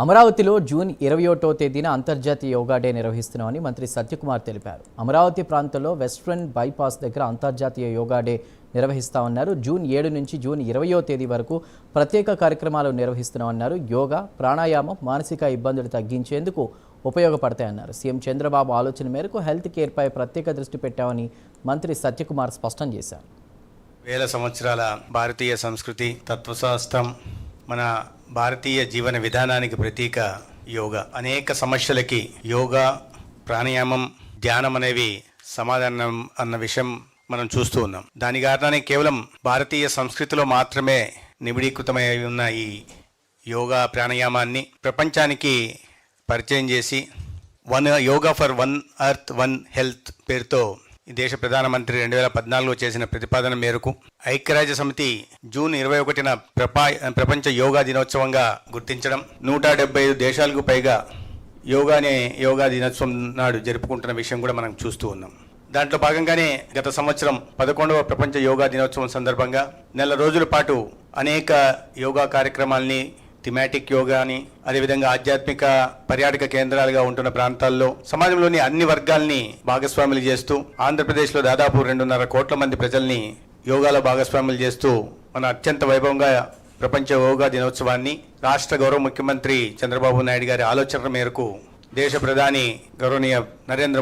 అమరావతిలో జూన్ 21వ తేదీన అంతర్జాతీయ యోగా డే నిర్వహిస్తున్నామని మంత్రి సత్యకుమార్ తెలిపారు. అమరావతి ప్రాంతంలో వెస్ట్రన్ బైపాస్ దగ్గర అంతర్జాతీయ యోగా డే నిర్వహిస్తామన్నారు. జూన్ 7 నుంచి జూన్ 20వ తేదీ వరకు ప్రత్యేక కార్యక్రమాలు నిర్వహిస్తున్నామన్నారు. యోగా, ప్రాణాయామం మానసిక ఇబ్బందులు తగ్గించేందుకు ఉపయోగపడతాయన్నారు. సీఎం చంద్రబాబు ఆలోచన మేరకు హెల్త్ కేర్పై ప్రత్యేక దృష్టి పెట్టామని మంత్రి సత్యకుమార్ స్పష్టం చేశారు. వేల సంవత్సరాల భారతీయ సంస్కృతి తత్వశాస్త్రం మన భారతీయ జీవన విధానానికి ప్రతీక యోగా. అనేక సమస్యలకి యోగా, ప్రాణాయామం, ధ్యానం అనేవి సమాధానం అన్న విషయం మనం చూస్తూ ఉన్నాం. దాని కారణాన్ని కేవలం భారతీయ సంస్కృతిలో మాత్రమే నిబిడీకృతమై ఉన్న ఈ యోగా ప్రాణాయామాన్ని ప్రపంచానికి పరిచయం చేసి yoga for one earth one health పేరుతో ఈ దేశ ప్రధానమంత్రి 2014లో చేసిన ప్రతిపాదన మేరకు ఐక్యరాజ్య సమితి జూన్ 21న ప్రపంచ యోగా దినోత్సవంగా గుర్తించడం, 175 దేశాలకు పైగా యోగా దినోత్సవం నాడు జరుపుకుంటున్న విషయం కూడా మనం చూస్తూ ఉన్నాం. దాంట్లో భాగంగానే గత సంవత్సరం 11వ ప్రపంచ యోగా దినోత్సవం సందర్భంగా నెల రోజుల పాటు అనేక యోగా కార్యక్రమాల్ని, థిమాటిక్ యోగాని, అదేవిధంగా ఆధ్యాత్మిక పర్యాటక కేంద్రాలుగా ఉంటున్న ప్రాంతాల్లో సమాజంలోని అన్ని వర్గాల్ని భాగస్వాములు చేస్తూ ఆంధ్రప్రదేశ్లో దాదాపు 2.5 కోట్ల మంది ప్రజల్ని యోగాలో భాగస్వాములు చేస్తూ మన అత్యంత వైభవంగా ప్రపంచ యోగా దినోత్సవాన్ని రాష్ట్ర గౌరవ ముఖ్యమంత్రి చంద్రబాబు నాయుడు గారి ఆలోచన మేరకు దేశ ప్రధాని గౌరవనీయ నరేంద్ర